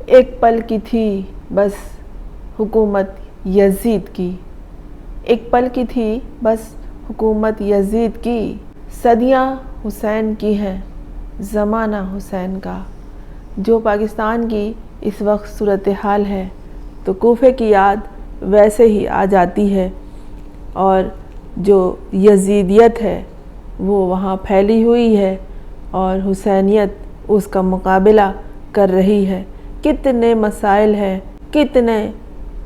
ایک پل کی تھی بس حکومت یزید کی، ایک پل کی تھی بس حکومت یزید کی، صدیاں حسین کی ہیں زمانہ حسین کا۔ جو پاکستان کی اس وقت صورتحال ہے تو کوفے کی یاد ویسے ہی آ جاتی ہے، اور جو یزیدیت ہے وہ وہاں پھیلی ہوئی ہے اور حسینیت اس کا مقابلہ کر رہی ہے۔ کتنے مسائل ہیں، کتنے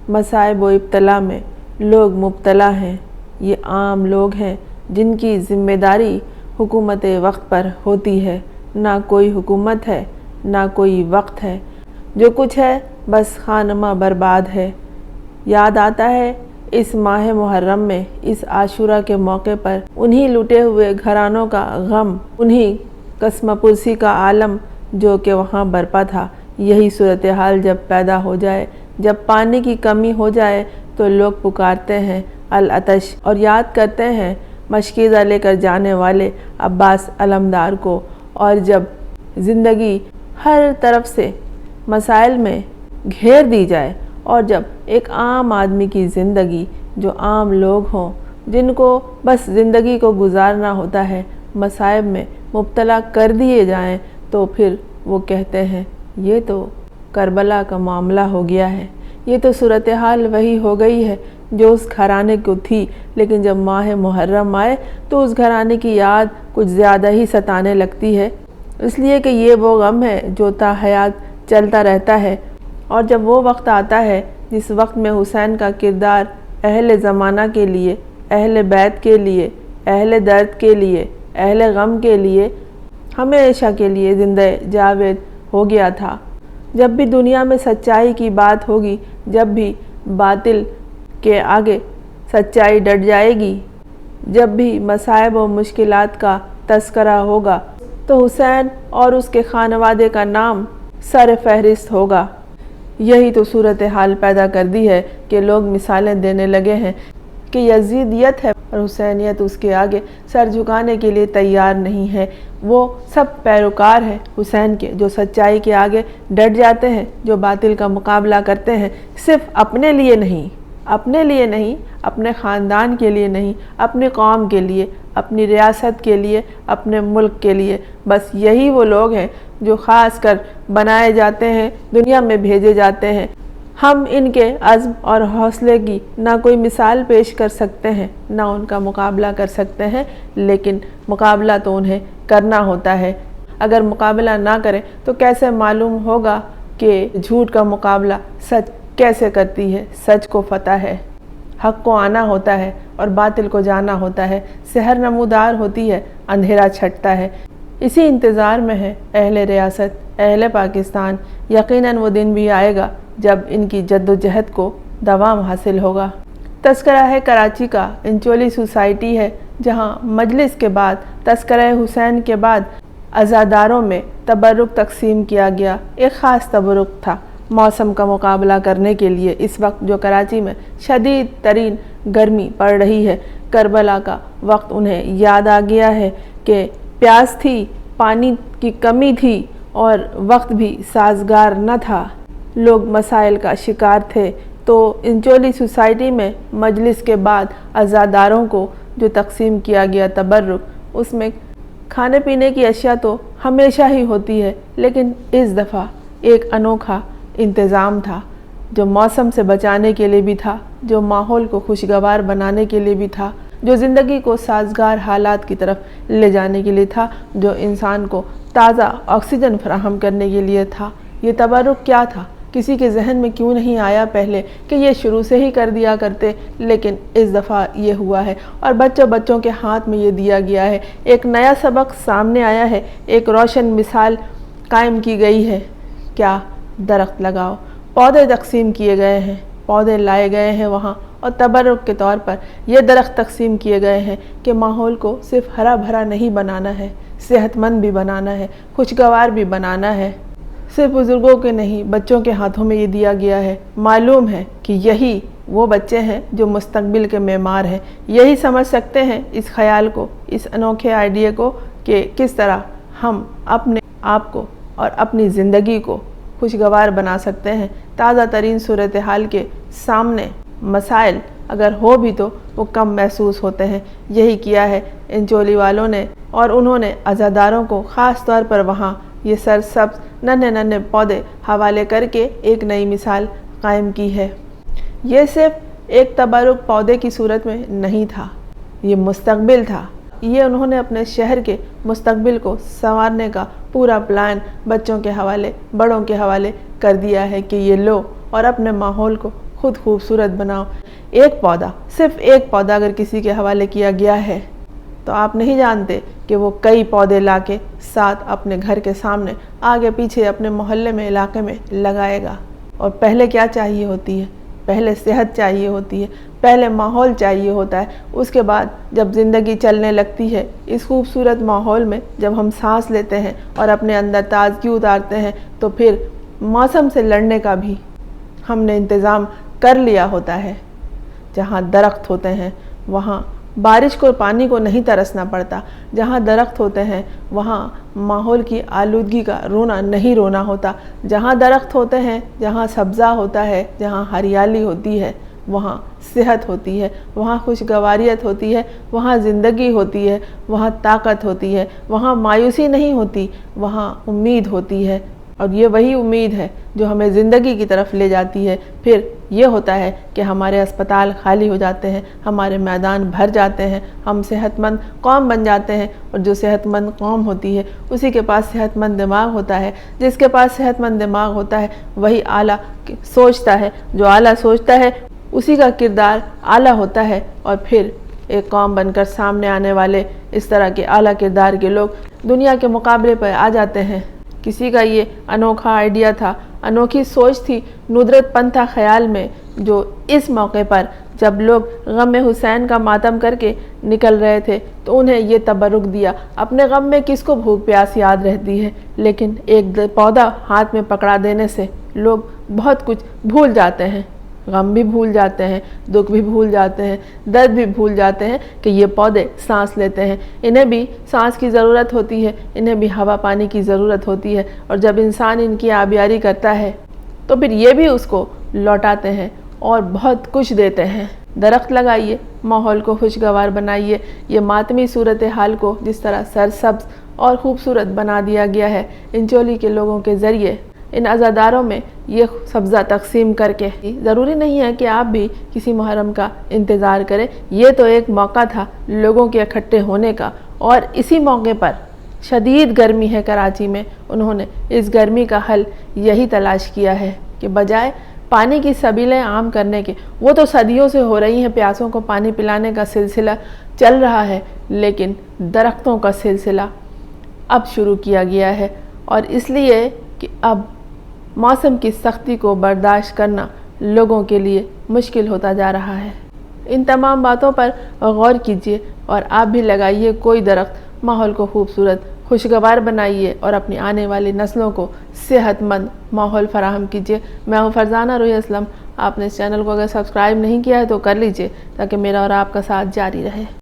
مصائب و ابتلا میں لوگ مبتلا ہیں۔ یہ عام لوگ ہیں جن کی ذمہ داری حکومت وقت پر ہوتی ہے۔ نہ کوئی حکومت ہے، نہ کوئی وقت ہے، جو کچھ ہے بس خانمہ برباد ہے۔ یاد آتا ہے اس ماہ محرم میں، اس عاشورہ کے موقع پر، انہی لٹے ہوئے گھرانوں کا غم، انہی قسمہ پرسی کا عالم جو کہ وہاں برپا تھا۔ یہی صورتحال جب پیدا ہو جائے، جب پانی کی کمی ہو جائے تو لوگ پکارتے ہیں العطش، اور یاد کرتے ہیں مشکیزہ لے کر جانے والے عباس علمدار کو۔ اور جب زندگی ہر طرف سے مسائل میں گھیر دی جائے، اور جب ایک عام آدمی کی زندگی، جو عام لوگ ہوں جن کو بس زندگی کو گزارنا ہوتا ہے، مصائب میں مبتلا کر دیے جائیں، تو پھر وہ کہتے ہیں یہ تو کربلا کا معاملہ ہو گیا ہے، یہ تو صورتحال وہی ہو گئی ہے جو اس گھرانے کو تھی۔ لیکن جب ماہ محرم آئے تو اس گھرانے کی یاد کچھ زیادہ ہی ستانے لگتی ہے، اس لیے کہ یہ وہ غم ہے جو تا حیات چلتا رہتا ہے۔ اور جب وہ وقت آتا ہے جس وقت میں حسین کا کردار اہل زمانہ کے لیے، اہل بیت کے لیے، اہل درد کے لیے، اہل غم کے لیے، ہمیشہ کے لیے زندہ جاوید ہو گیا تھا۔ جب بھی دنیا میں سچائی کی بات ہوگی، جب بھی باطل کے آگے سچائی ڈٹ جائے گی، جب بھی مصائب و مشکلات کا تذکرہ ہوگا، تو حسین اور اس کے خانوادے کا نام سر فہرست ہوگا۔ یہی تو صورتحال پیدا کر دی ہے کہ لوگ مثالیں دینے لگے ہیں کہ یزیدیت ہے اور حسینیت اس کے آگے سر جھکانے کے لیے تیار نہیں ہے۔ وہ سب پیروکار ہیں حسین کے، جو سچائی کے آگے ڈٹ جاتے ہیں، جو باطل کا مقابلہ کرتے ہیں، صرف اپنے لیے نہیں، اپنے لیے نہیں، اپنے خاندان کے لیے نہیں، اپنی قوم کے لیے، اپنی ریاست کے لیے، اپنے ملک کے لیے۔ بس یہی وہ لوگ ہیں جو خاص کر بنائے جاتے ہیں، دنیا میں بھیجے جاتے ہیں۔ ہم ان کے عزم اور حوصلے کی نہ کوئی مثال پیش کر سکتے ہیں، نہ ان کا مقابلہ کر سکتے ہیں، لیکن مقابلہ تو انہیں کرنا ہوتا ہے۔ اگر مقابلہ نہ کریں تو کیسے معلوم ہوگا کہ جھوٹ کا مقابلہ سچ کیسے کرتی ہے؟ سچ کو فتح ہے، حق کو آنا ہوتا ہے اور باطل کو جانا ہوتا ہے۔ سحر نمودار ہوتی ہے، اندھیرا چھٹتا ہے۔ اسی انتظار میں ہے اہل ریاست، اہل پاکستان۔ یقیناً وہ دن بھی آئے گا جب ان کی جد و جہد کو دوام حاصل ہوگا۔ تذکرہ ہے کراچی کا، انچولی سوسائٹی ہے جہاں مجلس کے بعد، تذکرہ حسین کے بعد عزاداروں میں تبرک تقسیم کیا گیا۔ ایک خاص تبرک تھا موسم کا مقابلہ کرنے کے لیے۔ اس وقت جو کراچی میں شدید ترین گرمی پڑ رہی ہے، کربلا کا وقت انہیں یاد آ گیا ہے کہ پیاس تھی، پانی کی کمی تھی اور وقت بھی سازگار نہ تھا، لوگ مسائل کا شکار تھے۔ تو انچولی سوسائٹی میں مجلس کے بعد عزاداروں کو جو تقسیم کیا گیا تبرک، اس میں کھانے پینے کی اشیاء تو ہمیشہ ہی ہوتی ہے، لیکن اس دفعہ ایک انوکھا انتظام تھا جو موسم سے بچانے کے لیے بھی تھا، جو ماحول کو خوشگوار بنانے کے لیے بھی تھا، جو زندگی کو سازگار حالات کی طرف لے جانے کے لیے تھا، جو انسان کو تازہ آکسیجن فراہم کرنے کے لیے تھا۔ یہ تبرک کیا تھا؟ کسی کے ذہن میں کیوں نہیں آیا پہلے کہ یہ شروع سے ہی کر دیا کرتے؟ لیکن اس دفعہ یہ ہوا ہے اور بچوں کے ہاتھ میں یہ دیا گیا ہے۔ ایک نیا سبق سامنے آیا ہے، ایک روشن مثال قائم کی گئی ہے۔ کیا؟ درخت لگاؤ۔ پودے تقسیم کیے گئے ہیں، پودے لائے گئے ہیں وہاں، اور تبرک کے طور پر یہ درخت تقسیم کیے گئے ہیں کہ ماحول کو صرف ہرا بھرا نہیں بنانا ہے، صحت مند بھی بنانا ہے، خوشگوار بھی بنانا ہے۔ صرف بزرگوں کے نہیں، بچوں کے ہاتھوں میں یہ دیا گیا ہے۔ معلوم ہے کہ یہی وہ بچے ہیں جو مستقبل کے معمار ہیں، یہی سمجھ سکتے ہیں اس خیال کو، اس انوکھے آئیڈیا کو کہ کس طرح ہم اپنے آپ کو اور اپنی زندگی کو خوشگوار بنا سکتے ہیں۔ تازہ ترین صورتحال کے سامنے مسائل اگر ہو بھی تو وہ کم محسوس ہوتے ہیں۔ یہی کیا ہے ان چولی والوں نے، اور انہوں نے عزاداروں کو خاص طور پر وہاں یہ سرسبز ننھے پودے حوالے کر کے ایک نئی مثال قائم کی ہے۔ یہ صرف ایک تبرک پودے کی صورت میں نہیں تھا، یہ مستقبل تھا۔ یہ انہوں نے اپنے شہر کے مستقبل کو سنوارنے کا پورا پلان بچوں کے حوالے، بڑوں کے حوالے کر دیا ہے کہ یہ لو اور اپنے ماحول کو خود خوبصورت بناؤ۔ ایک پودا، صرف ایک پودا اگر کسی کے حوالے کیا گیا ہے تو آپ نہیں جانتے کہ وہ کئی پودے لا کے ساتھ اپنے گھر کے سامنے، آگے پیچھے، اپنے محلے میں، علاقے میں لگائے گا۔ اور پہلے کیا چاہیے ہوتی ہے؟ پہلے صحت چاہیے ہوتی ہے، پہلے ماحول چاہیے ہوتا ہے۔ اس کے بعد جب زندگی چلنے لگتی ہے، اس خوبصورت ماحول میں جب ہم سانس لیتے ہیں اور اپنے اندر تازگی اتارتے ہیں تو پھر موسم سے لڑنے کا بھی ہم نے انتظام کر لیا ہوتا ہے۔ جہاں درخت ہوتے ہیں وہاں بارش کو، پانی کو نہیں ترسنا پڑتا۔ جہاں درخت ہوتے ہیں وہاں ماحول کی آلودگی کا رونا نہیں رونا ہوتا۔ جہاں درخت ہوتے ہیں، جہاں سبزہ ہوتا ہے، جہاں ہریالی ہوتی ہے، وہاں صحت ہوتی ہے، وہاں خوشگواریت ہوتی ہے، وہاں زندگی ہوتی ہے، وہاں طاقت ہوتی ہے، وہاں مایوسی نہیں ہوتی، وہاں امید ہوتی ہے۔ اور یہ وہی امید ہے جو ہمیں زندگی کی طرف لے جاتی ہے۔ پھر یہ ہوتا ہے کہ ہمارے اسپتال خالی ہو جاتے ہیں، ہمارے میدان بھر جاتے ہیں، ہم صحت مند قوم بن جاتے ہیں، اور جو صحت مند قوم ہوتی ہے اسی کے پاس صحت مند دماغ ہوتا ہے۔ جس کے پاس صحت مند دماغ ہوتا ہے وہی اعلیٰ سوچتا ہے، جو اعلیٰ سوچتا ہے اسی کا کردار اعلیٰ ہوتا ہے، اور پھر ایک قوم بن کر سامنے آنے والے اس طرح کے اعلیٰ کردار کے لوگ دنیا کے مقابلے پر آ جاتے ہیں۔ کسی کا یہ انوکھا آئیڈیا تھا، انوکھی سوچ تھی ندرت پنتھا خیال میں، جو اس موقع پر جب لوگ غم حسین کا ماتم کر کے نکل رہے تھے تو انہیں یہ تبرک دیا۔ اپنے غم میں کس کو بھوک پیاس یاد رہتی ہے، لیکن ایک پودا ہاتھ میں پکڑا دینے سے لوگ بہت کچھ بھول جاتے ہیں، غم بھی بھول جاتے ہیں، دکھ بھی بھول جاتے ہیں، درد بھی بھول جاتے ہیں کہ یہ پودے سانس لیتے ہیں، انہیں بھی سانس کی ضرورت ہوتی ہے، انہیں بھی ہوا پانی کی ضرورت ہوتی ہے، اور جب انسان ان کی آبیاری کرتا ہے تو پھر یہ بھی اس کو لوٹاتے ہیں اور بہت کچھ دیتے ہیں۔ درخت لگائیے، ماحول کو خوشگوار بنائیے۔ یہ ماتمی صورتحال کو جس طرح سرسبز اور خوبصورت بنا دیا گیا ہے ان چولی کے لوگوں کے ذریعے، ان عزاداروں میں یہ سبزہ تقسیم کر کے، ضروری نہیں ہے کہ آپ بھی کسی محرم کا انتظار کریں۔ یہ تو ایک موقع تھا لوگوں کے اکٹھے ہونے کا، اور اسی موقع پر شدید گرمی ہے کراچی میں، انہوں نے اس گرمی کا حل یہی تلاش کیا ہے کہ بجائے پانی کی سبیلیں عام کرنے کے، وہ تو صدیوں سے ہو رہی ہیں، پیاسوں کو پانی پلانے کا سلسلہ چل رہا ہے، لیکن درختوں کا سلسلہ اب شروع کیا گیا ہے، اور اس لیے کہ اب موسم کی سختی کو برداشت کرنا لوگوں کے لیے مشکل ہوتا جا رہا ہے۔ ان تمام باتوں پر غور کیجیے اور آپ بھی لگائیے کوئی درخت، ماحول کو خوبصورت، خوشگوار بنائیے اور اپنی آنے والی نسلوں کو صحت مند ماحول فراہم کیجیے۔ میں ہوں فرزانہ روحی اسلم۔ آپ نے اس چینل کو اگر سبسکرائب نہیں کیا ہے تو کر لیجیے تاکہ میرا اور آپ کا ساتھ جاری رہے۔